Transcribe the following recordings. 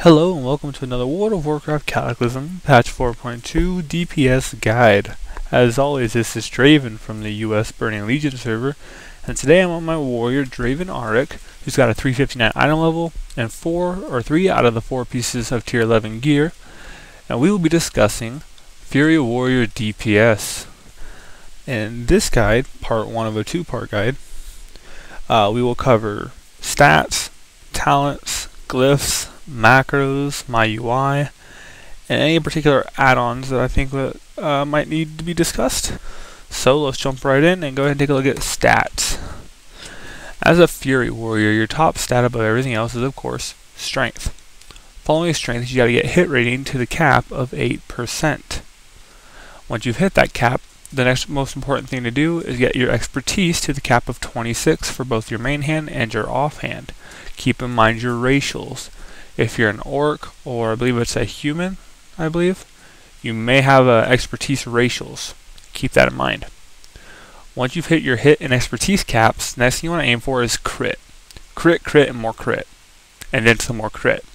Hello and welcome to another World of Warcraft Cataclysm Patch 4.2 DPS guide. As always, this is Draven from the US Burning Legion server, and today I'm on my warrior Draven Auric, who's got a 359 item level and 3 out of the 4 pieces of tier 11 gear, and we will be discussing Fury Warrior DPS. In this guide, part 1 of a 2-part guide, we will cover stats, talents, glyphs, macros, my UI, and any particular add-ons that I think that might need to be discussed. So let's jump right in and go ahead and take a look at stats. As a Fury Warrior, your top stat above everything else is, of course, strength. Following strength, you gotta get hit rating to the cap of 8%. Once you've hit that cap, the next most important thing to do is get your expertise to the cap of 26 for both your main hand and your offhand. Keep in mind your racials. If you're an orc, or I believe it's a human, you may have expertise racials. Keep that in mind. Once you've hit your hit and expertise caps, the next thing you want to aim for is crit. Crit, crit, and more crit. And then some more crit.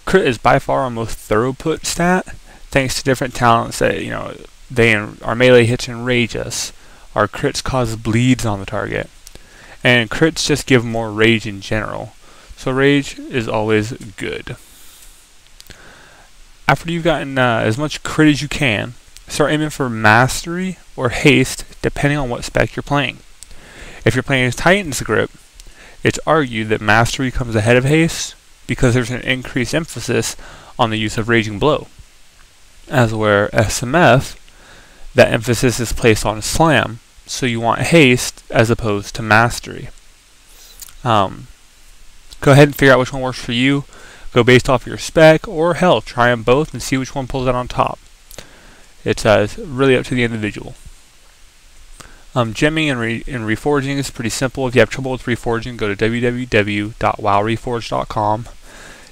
Crit is by far our most thorough put stat, thanks to different talents that, our melee hits enrage us. Our crits cause bleeds on the target. And crits just give more rage in general. So rage is always good. After you've gotten as much crit as you can, start aiming for mastery or haste depending on what spec you're playing. If you're playing Titan's Grip, it's argued that mastery comes ahead of haste because there's an increased emphasis on the use of Raging Blow. As where SMF, that emphasis is placed on slam, so you want haste as opposed to mastery. Go ahead and figure out which one works for you. Go based off your spec, or hell, try them both and see which one pulls out on top. It's really up to the individual. Gemming and reforging is pretty simple. If you have trouble with reforging, go to www.wowreforge.com.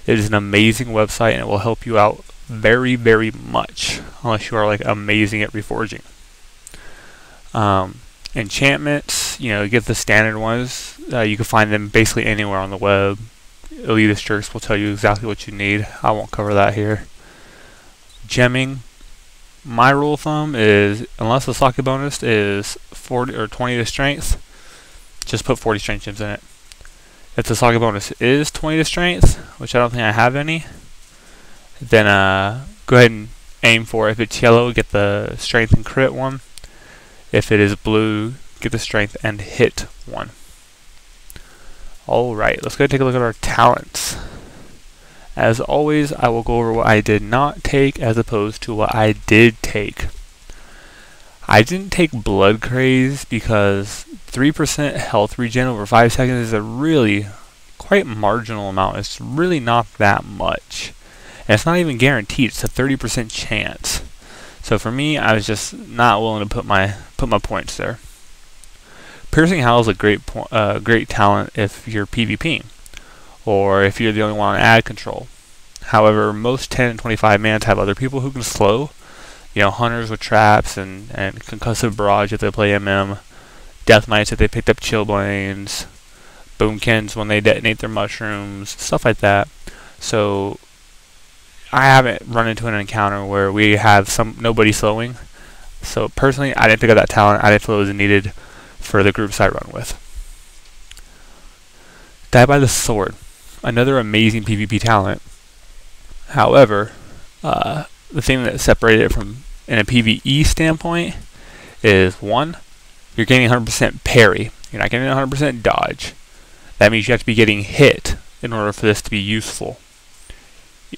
It is an amazing website and it will help you out very, very much, unless you are amazing at reforging. Enchantments, get the standard ones. You can find them basically anywhere on the web. Elitist Jerks will tell you exactly what you need. I won't cover that here. Gemming, my rule of thumb is, unless the socket bonus is 40 or 20 to strength, just put 40 strength gems in it. If the socket bonus is 20 to strength, which I don't think I have any, then go ahead and aim for, if it's yellow, get the strength and crit one. If it is blue, get the strength and hit one. Alright, let's go take a look at our talents. As always, I will go over what I did not take as opposed to what I did take. I didn't take Blood Craze because 3% health regen over 5 seconds is a really quite marginal amount. It's really not that much. And it's not even guaranteed, it's a 30% chance. So for me, I was just not willing to put my points there. Piercing Howl is a great talent if you're PvPing, or if you're the only one on ad control. However, most 10 and 25 mans have other people who can slow. Hunters with traps and concussive barrage if they play MM, Death Knights if they picked up Chillblains, Boomkins when they detonate their mushrooms, stuff like that. So I haven't run into an encounter where we have nobody slowing. So personally, I didn't pick up that talent. I didn't feel it was needed for the groups I run with. Die by the Sword, another amazing PvP talent. However, the thing that separated it from in a PvE standpoint is, one, you're getting 100% parry. You're not getting 100% dodge. That means you have to be getting hit in order for this to be useful.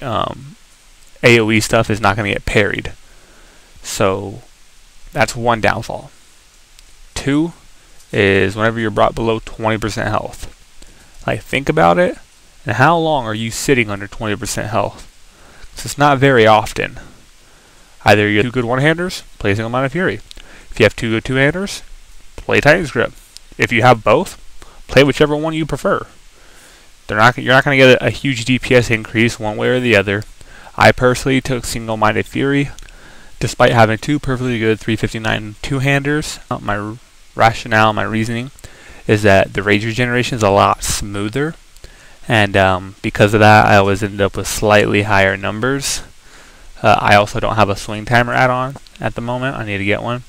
AoE stuff is not going to get parried. So that's one downfall. 2 is whenever you're brought below 20% health. Think about it, and how long are you sitting under 20% health? So it's not very often. Either you have 2 good one-handers, play Single Minded Fury. If you have 2 good two-handers, play Titan's Grip. If you have both, play whichever one you prefer. You're not going to get a huge DPS increase one way or the other. I personally took Single Minded Fury, despite having 2 perfectly good 359 two-handers. My rationale, my reasoning, is that the rage regeneration is a lot smoother, and because of that, I always ended up with slightly higher numbers. I also don't have a swing timer add-on at the moment. I need to get one.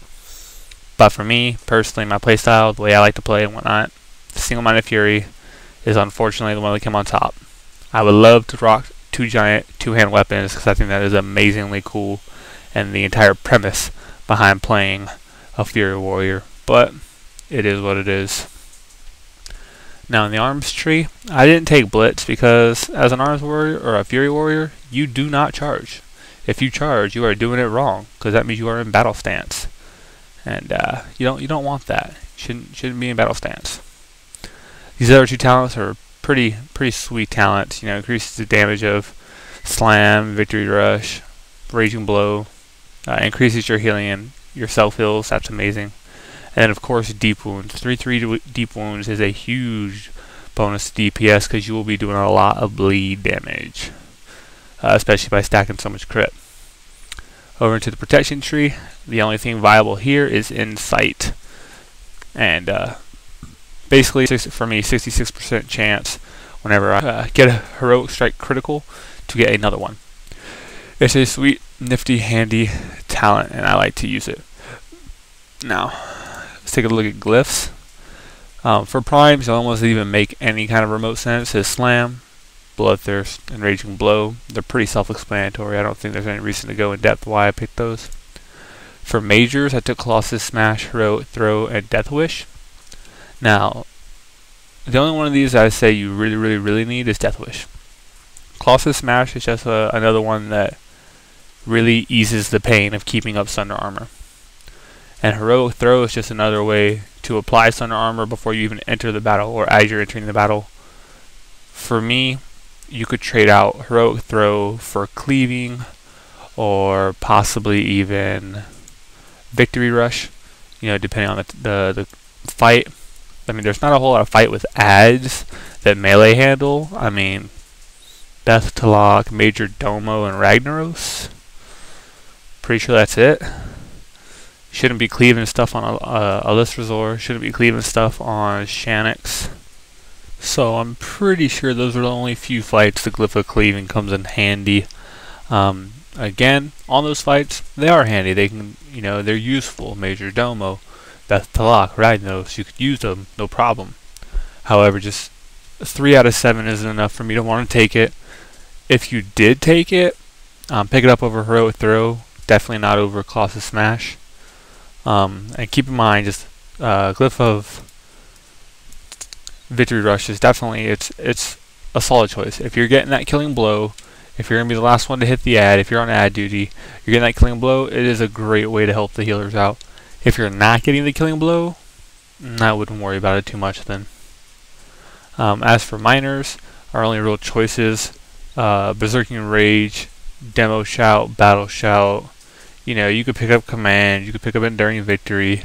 But for me, personally, my playstyle, the way I like to play and whatnot, single-minded Fury is unfortunately the one that came on top. I would love to rock two giant two-hand weapons because I think that is amazingly cool and the entire premise behind playing a Fury Warrior, but it is what it is. Now in the arms tree, I didn't take Blitz because as an arms warrior or a Fury Warrior, you do not charge. If you charge, you are doing it wrong because that means you are in battle stance, and you don't want that. You shouldn't be in battle stance. These other two talents are pretty sweet talents. You know, increases the damage of Slam, Victory Rush, Raging Blow, increases your healing and your self heals. That's amazing. And then of course Deep Wounds. 3/3 Deep Wounds is a huge bonus to DPS because you will be doing a lot of bleed damage, especially by stacking so much crit. Over into the protection tree, the only thing viable here is Insight, and basically for me 66% chance whenever I get a heroic strike critical to get another one. It's a sweet, nifty, handy talent, and I like to use it. Now, let's take a look at glyphs. For primes, they almost even make any kind of remote sense. Is Slam, Bloodthirst, and Raging Blow. They're pretty self-explanatory. I don't think there's any reason to go in depth why I picked those. For majors, I took Colossus Smash, Heroic Throw, and Death Wish. Now, the only one of these I say you really need is Death Wish. Colossus Smash is just another one that really eases the pain of keeping up Thunder Armor. And Heroic Throw is just another way to apply Thunder Armor before you even enter the battle or as you're entering the battle. For me, you could trade out Heroic Throw for Cleaving or possibly even Victory Rush, you know, depending on the fight. I mean, there's not a whole lot of fight with adds that melee handle. I mean, Death to Lock, Major Domo, and Ragnaros. Pretty sure that's it. Shouldn't be cleaving stuff on Alisrazor. Shouldn't be cleaving stuff on Shanix. So I'm pretty sure those are the only few fights the Glyph of Cleaving comes in handy. Again, on those fights, they are handy. They can, you know, they're useful. Major Domo, Death to Lock, Ragnaros, you could use them, no problem. However, just 3 out of 7 isn't enough for me to want to take it. If you did take it, pick it up over Heroic Throw. Definitely not over Colossus Smash. And keep in mind, just Glyph of Victory Rush is definitely it's a solid choice. If you're getting that killing blow, if you're gonna be the last one to hit the ad, if you're on ad duty, you're getting that killing blow. It is a great way to help the healers out. If you're not getting the killing blow, I wouldn't worry about it too much then. As for minors, our only real choices: Berserking Rage, Demo Shout, Battle Shout. You know, you could pick up Command, you could pick up Enduring Victory.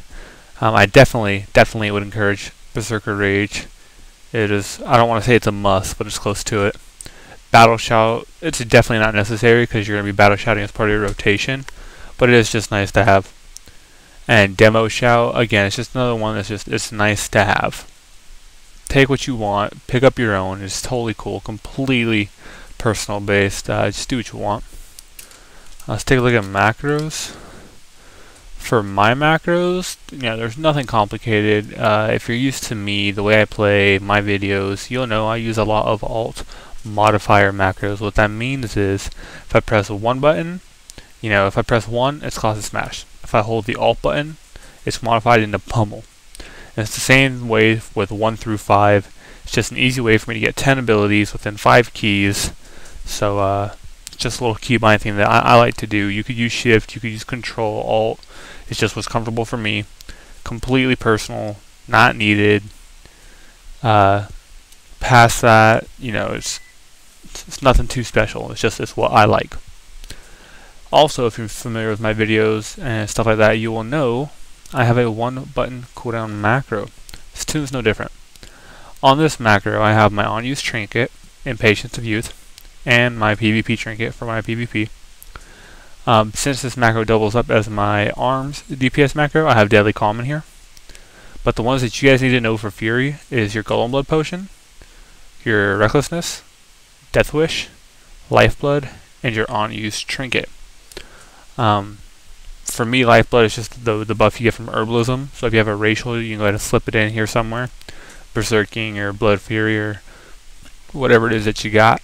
I definitely would encourage Berserker Rage. It is, I don't want to say it's a must, but it's close to it. Battle Shout, it's definitely not necessary because you're going to be battle shouting as part of your rotation, but it is just nice to have. And Demo Shout, again, it's just another one that's just, it's nice to have. Take what you want, pick up your own, it's totally cool, completely personal based, just do what you want. Let's take a look at macros. For my macros, you know, there's nothing complicated. If you're used to me, the way I play my videos, you'll know I use a lot of alt modifier macros. What that means is, if I press 1 button, you know, if I press 1, it's Colossus Smash. If I hold the alt button, it's modified into Pummel. And it's the same way with 1 through 5. It's just an easy way for me to get 10 abilities within 5 keys. So, just a little keybind thing that I like to do. You could use Shift, you could use Control, Alt. It's just what's comfortable for me. Completely personal, not needed. Past that, you know, it's nothing too special. It's what I like. Also, if you're familiar with my videos and stuff like that, you will know I have a 1-button cooldown macro. This tune's no different. On this macro, I have my on-use trinket, Impatience of Youth, and my PvP trinket for my PvP. Since this macro doubles up as my arms DPS macro, I have Deadly Calm in here. But the ones that you guys need to know for Fury is your Golem Blood Potion, your recklessness, death wish, lifeblood, and your unused trinket. For me, lifeblood is just the buff you get from herbalism. So if you have a racial, you can go ahead and slip it in here somewhere. Berserking or blood fury or whatever it is that you got.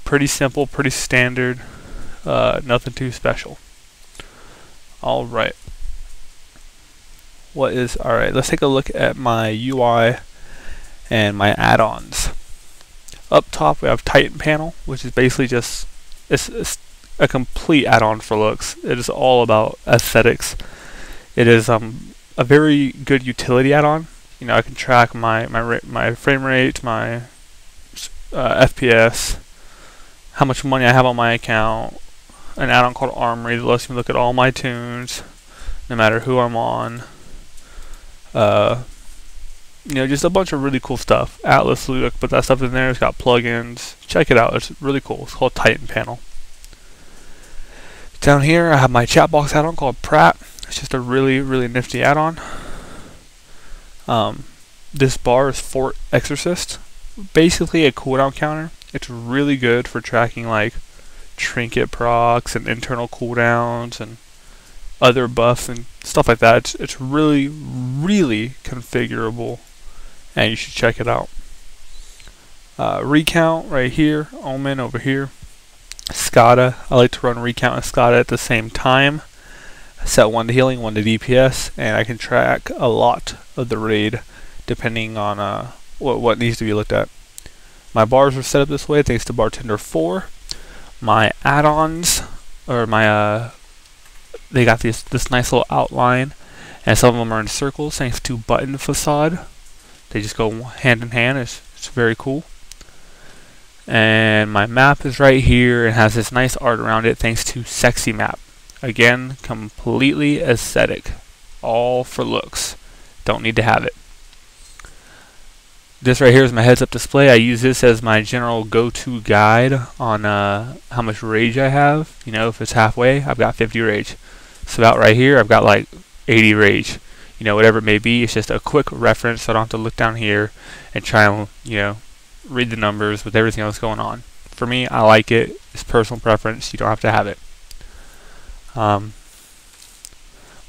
Pretty simple, pretty standard, nothing too special. Alright, let's take a look at my UI and my add-ons. Up top we have Titan panel, which is basically just it's a complete add-on for looks. It is all about aesthetics. It is a very good utility add-on. You know, I can track my frame rate, my FPS, how much money I have on my account. An add-on called Armory that lets me look at all my tunes, no matter who I'm on. You know, just a bunch of really cool stuff. Atlas Ludic, put that stuff in there. It's got plugins. Check it out. It's really cool. It's called Titan Panel. Down here, I have my chat box add-on called Pratt. It's just a really, really nifty add-on. This bar is Fort Exorcist. Basically a cooldown counter. It's really good for tracking like trinket procs and internal cooldowns and other buffs and stuff like that. It's really, really configurable, and you should check it out. Recount right here, Omen over here, SCADA. I like to run Recount and SCADA at the same time. Set one to healing, one to DPS, and I can track a lot of the raid depending on what needs to be looked at. My bars are set up this way thanks to Bartender 4. My add-ons, or my they got this nice little outline, and some of them are in circles thanks to Button Facade. They just go hand in hand. It's very cool. And my map is right here and has this nice art around it thanks to Sexy Map. Again, completely aesthetic, all for looks. Don't need to have it. This right here is my heads-up display. I use this as my general go-to guide on how much rage I have. You know, if it's halfway, I've got 50 rage. So about right here, I've got like 80 rage. You know, whatever it may be, it's just a quick reference, so I don't have to look down here and try and, you know, read the numbers with everything else going on. For me, I like it. It's personal preference. You don't have to have it.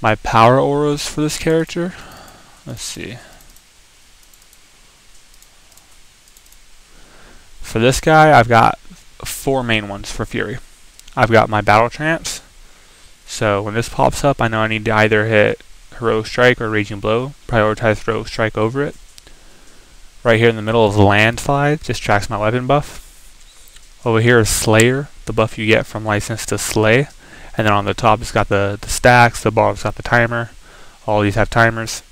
My power auras for this character. Let's see. For this guy, I've got 4 main ones for Fury. I've got my Battle Trance. So when this pops up, I know I need to either hit Heroic Strike or Raging Blow. Prioritize Heroic Strike over it. Right here in the middle is Landslide. Just tracks my weapon buff. Over here is Slayer, the buff you get from License to Slay. And then on the top it's got the stacks, the bottom's got the timer. All these have timers.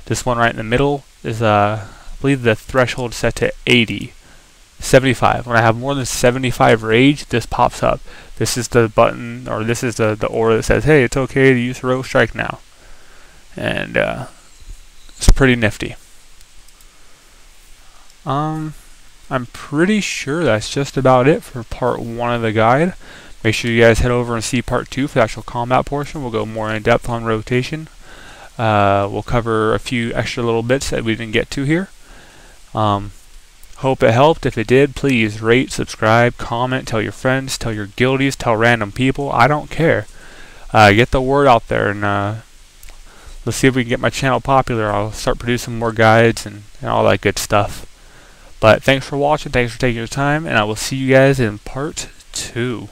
This one right in the middle is, I believe the threshold set to 80. 75. When I have more than 75 rage, this pops up. This is the button, or this is the aura that says, hey, it's okay to use Heroic Strike now. And it's pretty nifty. I'm pretty sure that's just about it for part 1 of the guide. Make sure you guys head over and see part 2 for the actual combat portion. We'll go more in depth on rotation. We'll cover a few extra little bits that we didn't get to here. Hope it helped. If it did, please rate, subscribe, comment, tell your friends, tell your guildies, tell random people. I don't care. Get the word out there, and let's see if we can get my channel popular. I'll start producing more guides and all that good stuff. But thanks for watching. Thanks for taking your time, and I will see you guys in part 2.